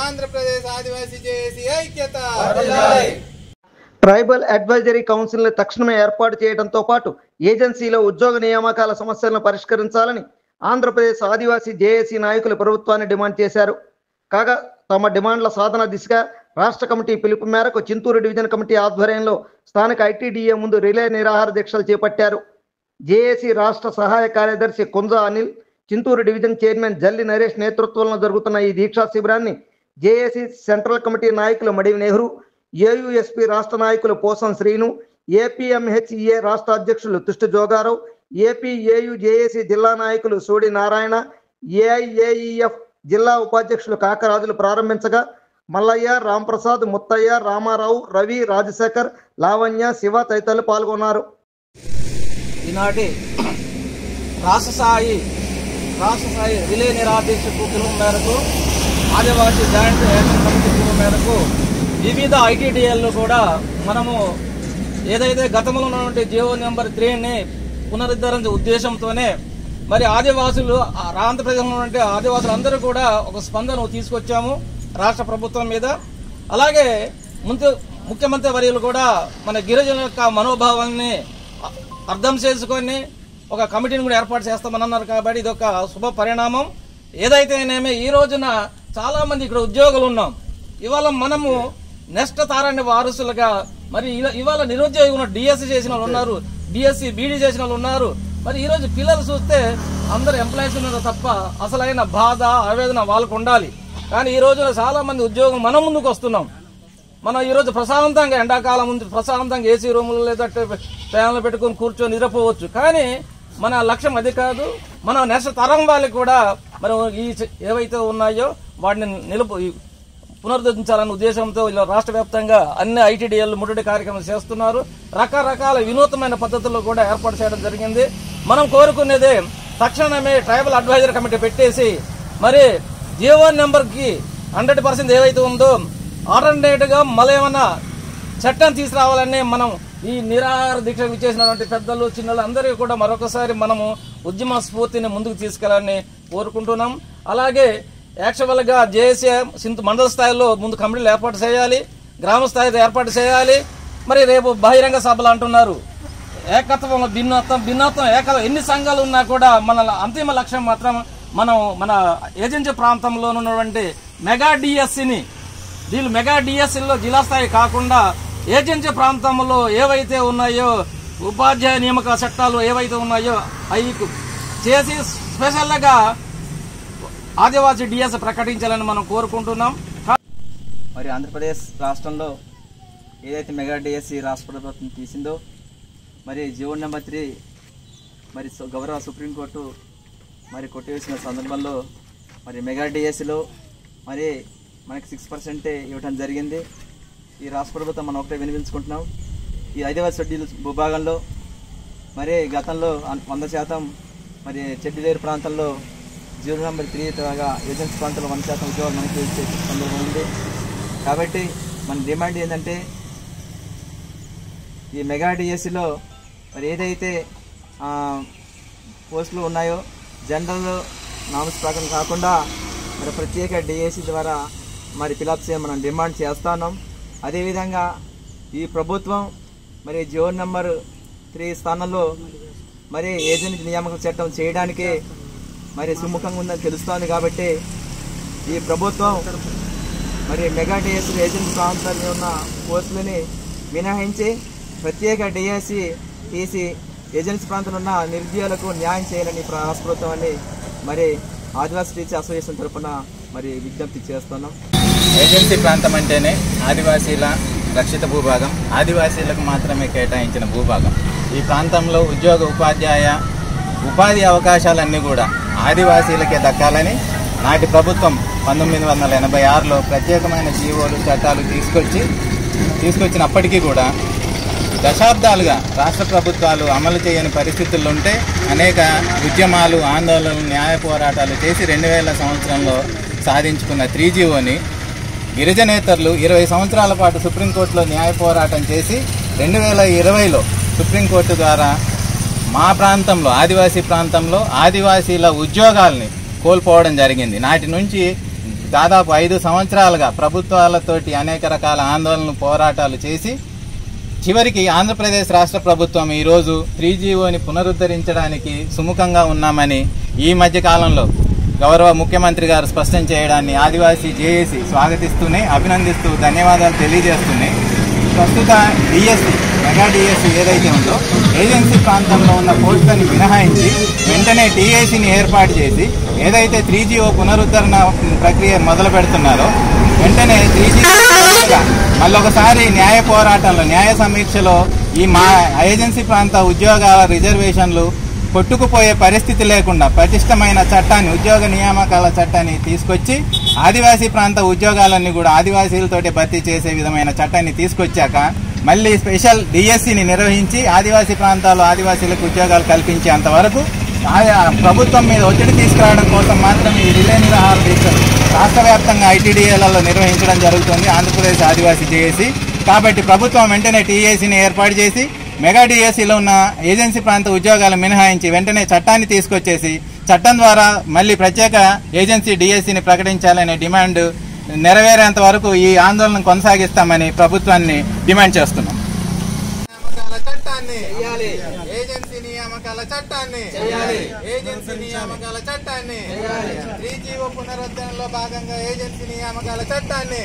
ఆంధ్రప్రదేశ్ ఆదివాసీ JAC ఐక్యత. Tribal advisory council ని తక్షణమే ఏర్పాటు చేయడంతో పాటు ఏజెన్సీలో ఉద్యోగ నియామకాల సమస్యలను పరిష్కరించాలని ఆంధ్రప్రదేశ్ ఆదివాసీ జేఏసీ నాయకులు ప్రభుత్వాన్ని డిమాండ్ చేశారు. కాగా తమ డిమాండ్ల సాధన దిశగా రాష్ట్ర కమిటీ పిలుపు మేరకు చింతూరు డివిజన్ కమిటీ ఆధ్వర్యంలో స్థానిక ఐటీడీఏ ముందు రిలే నిరాహార దీక్షలు చేపట్టారు. జేఏసీ రాష్ట్ర సహాయ కార్యదర్శి కుంజా అనిల్, చింతూరు డివిజన్ చైర్మన్ జల్లి నరేష్ నేతృత్వంలో జరుగుతున్న ఈ దీక్షా శిబిరాన్ని జేఏసీ సెంట్రల్ కమిటీ నాయకులు మడివి నెహ్రూ, ఏయుఎస్పీ రాష్ట్ర నాయకులు పోసం శ్రీను, ఏపీఎంహెచ్ఈఏ రాష్ట్ర అధ్యక్షులు తుష్టి జోగారావు, ఏపీఏయు జేఏసీ జిల్లా నాయకులు సూడి నారాయణ, ఏఐఏఈఎఫ్ జిల్లా ఉపాధ్యక్షులు కాకరాజులు ప్రారంభించగా మల్లయ్య, రాంప్రసాద్, ముత్తయ్య, రామారావు, రవి, రాజశేఖర్, లావణ్య, శివ తదితరులు పాల్గొన్నారు. ఈనాటి రాష్ట్ర స్థాయి రిలే నిరాదీక్ష పిలుపు మేరకు ఆదివాసీ జాయింట్ యాక్షన్ కమిటీ పిలుపు మేరకు వివిధ ఐటీడీఎల్లో కూడా మనము ఏదైతే గతంలో ఉన్నటువంటి జియో నెంబర్ 3ని పునరుద్ధరించే ఉద్దేశంతోనే మరి ఆదివాసులు ఆంధ్రప్రదేశ్లో ఉన్నటువంటి ఆదివాసులు అందరూ కూడా ఒక స్పందన తీసుకొచ్చాము రాష్ట్ర ప్రభుత్వం మీద. అలాగే ముఖ్యమంత్రి వర్యులు కూడా మన గిరిజనుల యొక్క మనోభావాన్ని అర్థం చేసుకొని ఒక కమిటీని కూడా ఏర్పాటు చేస్తామని అన్నారు. కాబట్టి ఇది ఒక శుభ పరిణామం. ఏదైతేనేమి ఈ రోజున చాలా మంది ఇక్కడ ఉద్యోగులు ఉన్నాం. ఇవాళ మనము నెక్స్ట్ తరాన్ని వారసులుగా మరి ఇవాళ నిరుద్యోగులు డిఎస్సి చేసిన వాళ్ళు ఉన్నారు, డిఎస్సి బీడీ చేసిన వాళ్ళు ఉన్నారు. మరి ఈ రోజు పిల్లలు చూస్తే అందరు ఎంప్లాయీస్ ఉన్నారు తప్ప అసలైన బాధ ఆవేదన వాళ్ళకు ఉండాలి. కానీ ఈ రోజున చాలా మంది ఉద్యోగులు మనం ముందుకు వస్తున్నాం. మనం ఈ రోజు ప్రశాంతంగా ఎండాకాలం ముందు ప్రశాంతంగా ఏసీ రూములు లేదంటే ఫ్యాన్లు పెట్టుకుని కూర్చొని నిద్రపోవచ్చు. కానీ మన లక్ష్యం అది కాదు. మన నెక్స్ట్ తరం వాళ్ళకి కూడా మనం ఈ ఏవైతే ఉన్నాయో వాటిని పునరుద్ధరించాలనే ఉద్దేశంతో ఇలా రాష్ట్ర వ్యాప్తంగా అన్ని ఐటీడీఎల్ ముట్టడి కార్యక్రమాలు చేస్తున్నారు. రకరకాల వినూత్నమైన పద్ధతుల్లో కూడా ఏర్పాటు చేయడం జరిగింది. మనం కోరుకునేదే తక్షణమే ట్రైబల్ అడ్వైజరీ కమిటీ పెట్టేసి మరి జియో నెంబర్కి 100% ఏవైతే ఉందో ఆల్టర్నేట్ గా మళ్ళీ ఏమన్నా చట్టం తీసుకురావాలని మనం ఈ నిరాహార దీక్షకు ఇచ్చేసినటువంటి పెద్దలు చిన్నలు అందరికీ కూడా మరొకసారి మనము ఉద్యమ స్ఫూర్తిని ముందుకు తీసుకెళ్లాలని కోరుకుంటున్నాం. అలాగే యాక్చువల్ గా జేఏసీ మండల స్థాయిలో ముందు కమిటీలు ఏర్పాటు చేయాలి, గ్రామ స్థాయిలో ఏర్పాటు చేయాలి. మరి రేపు బహిరంగ సభలు అంటున్నారు. ఏకత్వం భిన్నత్వం ఏకత్వం ఎన్ని సంఘాలు ఉన్నా కూడా మన అంతిమ లక్ష్యం మాత్రం మనం మన ఏజెన్సీ ప్రాంతంలో ఉన్నటువంటి మెగా డిఎస్సిని వీళ్ళు మెగా డిఎస్సీలో జిల్లా స్థాయి కాకుండా ఏజెన్సీ ప్రాంతంలో ఏవైతే ఉన్నాయో ఉపాధ్యాయ నియామక చట్టాలు ఏవైతే ఉన్నాయో అవి చేసి స్పెషల్గా ఆదివాసీ డిఎస్ ప్రకటించాలని మనం కోరుకుంటున్నాం. మరి ఆంధ్రప్రదేశ్ రాష్ట్రంలో ఏదైతే మెగా డిఎస్సి రాష్ట్ర ప్రభుత్వం తీసిందో మరి జియో నెంబర్ 3 మరి గౌరవ సుప్రీంకోర్టు మరి కొట్టివేసిన సందర్భంలో మరి మెగా డిఎస్సిలో మరి మనకి 6% ఇవ్వడం జరిగింది. ఈ రాష్ట్ర ప్రభుత్వం మనం ఒకటే వినిపించుకుంటున్నాం. ఈ ఆదివాసీ షెడ్యూల్ భూభాగంలో మరి గతంలో 100% మరి చెడ్డిలేరు ప్రాంతంలో జియో నెంబర్ 3 తరగా ఏజెన్సీ ప్రాంతంలో 100% ఉద్యోగాలు మనకి ఇచ్చే సందర్భం ఉంది. కాబట్టి మన డిమాండ్ ఏంటంటే ఈ మెగా డిఎస్సిలో మరి ఏదైతే పోస్టులు ఉన్నాయో జనరల్ నామ్స్ ప్రకారం కాకుండా మరి ప్రత్యేక డిఎస్సి ద్వారా మరి ఫిలప్ చేయమని మనం డిమాండ్ చేస్తున్నాం. అదేవిధంగా ఈ ప్రభుత్వం మరి జియో నెంబర్ 3 స్థానంలో మరి ఏజెన్సీ నియామక చట్టం చేయడానికి మరి సుముఖంగా ఉందని తెలుస్తోంది. కాబట్టి ఈ ప్రభుత్వం మరి మెగా డిఎస్సి ఏజెన్సీ ప్రాంతాల్లో ఉన్న పోస్టులని మినహాయించి ప్రత్యేక డిఎస్సి తీసి ఏజెన్సీ ప్రాంతంలో ఉన్న నిరుద్యోగులకు న్యాయం చేయాలని రాష్ట్ర ప్రభుత్వాన్ని మరి ఆదివాసీ టీచర్ అసోసియేషన్ తరఫున మరి విజ్ఞప్తి చేస్తున్నాం. ఏజెన్సీ ప్రాంతం అంటేనే ఆదివాసీల రక్షిత భూభాగం, ఆదివాసీలకు మాత్రమే కేటాయించిన భూభాగం. ఈ ప్రాంతంలో ఉపాధి అవకాశాలన్నీ కూడా ఆదివాసీలకే దక్కాలని నాటి ప్రభుత్వం 1986లో ప్రత్యేకమైన జీవోలు చట్టాలు తీసుకొచ్చినప్పటికీ కూడా దశాబ్దాలుగా రాష్ట్ర ప్రభుత్వాలు అమలు చేయని పరిస్థితుల్లో ఉంటే అనేక ఉద్యమాలు, ఆందోళనలు, న్యాయ పోరాటాలు చేసి 2000 సంవత్సరంలో సాధించుకున్న 3GOని గిరిజనేతరులు 20 సంవత్సరాల పాటు సుప్రీంకోర్టులో న్యాయ పోరాటం చేసి 2020లో సుప్రీంకోర్టు ద్వారా మా ప్రాంతంలో ఆదివాసీ ప్రాంతంలో ఆదివాసీల ఉద్యోగాల్ని కోల్పోవడం జరిగింది. నాటి నుంచి దాదాపు 5 సంవత్సరాలుగా ప్రభుత్వాలతోటి అనేక రకాల ఆందోళనలు పోరాటాలు చేసి చివరికి ఆంధ్రప్రదేశ్ రాష్ట్ర ప్రభుత్వం ఈరోజు 3GOని పునరుద్ధరించడానికి సుముఖంగా ఉన్నామని ఈ మధ్య కాలంలో గౌరవ ముఖ్యమంత్రి గారు స్పష్టం చేయడాన్ని ఆదివాసీ జేఏసీ స్వాగతిస్తూనే అభినందిస్తూ ధన్యవాదాలు తెలియజేస్తున్నాయి. ప్రస్తుత డిఎస్సి మెగా డిఎస్సి ఏదైతే ఉందో ఏజెన్సీ ప్రాంతంలో ఉన్న పోస్టులను మినహాయించి వెంటనే టీఏసీని ఏర్పాటు చేసి ఏదైతే 3GO పునరుద్ధరణ ప్రక్రియ మొదలు పెడుతున్నారో వెంటనే 3GO మళ్ళొకసారి న్యాయ పోరాటంలో న్యాయ సమీక్షలో ఈ మా ఏజెన్సీ ప్రాంత ఉద్యోగాల రిజర్వేషన్లు కొట్టుకుపోయే పరిస్థితి లేకుండా పటిష్టమైన చట్టాన్ని ఉద్యోగ నియామకాల చట్టాన్ని తీసుకొచ్చి ఆదివాసీ ప్రాంత ఉద్యోగాలన్నీ కూడా ఆదివాసీలతోటి భర్తీ చేసే విధమైన చట్టాన్ని తీసుకొచ్చాక మళ్ళీ స్పెషల్ డిఎస్సిని నిర్వహించి ఆదివాసీ ప్రాంతాల్లో ఆదివాసీలకు ఉద్యోగాలు కల్పించేంత వరకు ప్రభుత్వం మీద ఒత్తిడి తీసుకురావడం కోసం మాత్రం ఈ రిలే నిరాహార దీక్షలు రాష్ట్ర వ్యాప్తంగా ఐటీడీఏలలో నిర్వహించడం జరుగుతుంది ఆంధ్రప్రదేశ్ ఆదివాసీ జేఏసీ. కాబట్టి ప్రభుత్వం వెంటనే టీఏసీని ఏర్పాటు చేసి మెగా డిఎస్సీలో ఉన్న ఏజెన్సీ ప్రాంత ఉద్యోగాలు మినహాయించి వెంటనే చట్టాన్ని తీసుకొచ్చేసి చట్టం ద్వారా మళ్ళీ ప్రత్యేక ఏజెన్సీ డిఎస్సీని ప్రకటించాలనే డిమాండ్ నెరవేరేంత వరకు ఈ ఆందోళన కొనసాగిస్తామని ప్రభుత్వాన్ని డిమాండ్ చేస్తున్నాం. ఏజెన్సీ నియామకాల చట్టాన్ని 3GO పునరుద్ధరణలో భాగంగా ఏజెన్సీ నియామకాల చట్టాన్ని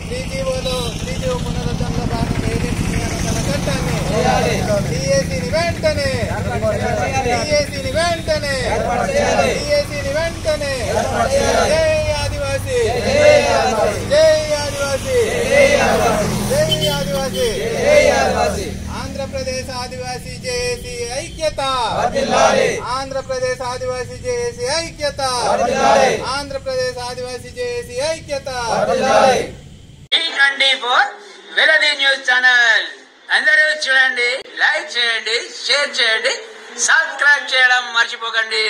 3GO పునరుద్ధరణలో భాగంగా ఏజెన్సీ నియామకాల చట్టాన్ని టీఏసీని వెంటనే జై ఆదివాసీ జై ఆదివాసీ జై ఆదివాసీ ఆంధ్రప్రదేశ్ ఆదివాసీ జేఏసీ ఐక్యత ఆంధ్రప్రదేశ్ ఆదివాసీ జేఏసీ ఐక్యత ఆంధ్రప్రదేశ్ ఆదివాసీ జేఏసీ ఐక్యత. వెలది న్యూస్ ఛానల్ అందరూ చూడండి, లైక్ చేయండి, షేర్ చేయండి, సబ్స్క్రైబ్ చేయడం మర్చిపోకండి.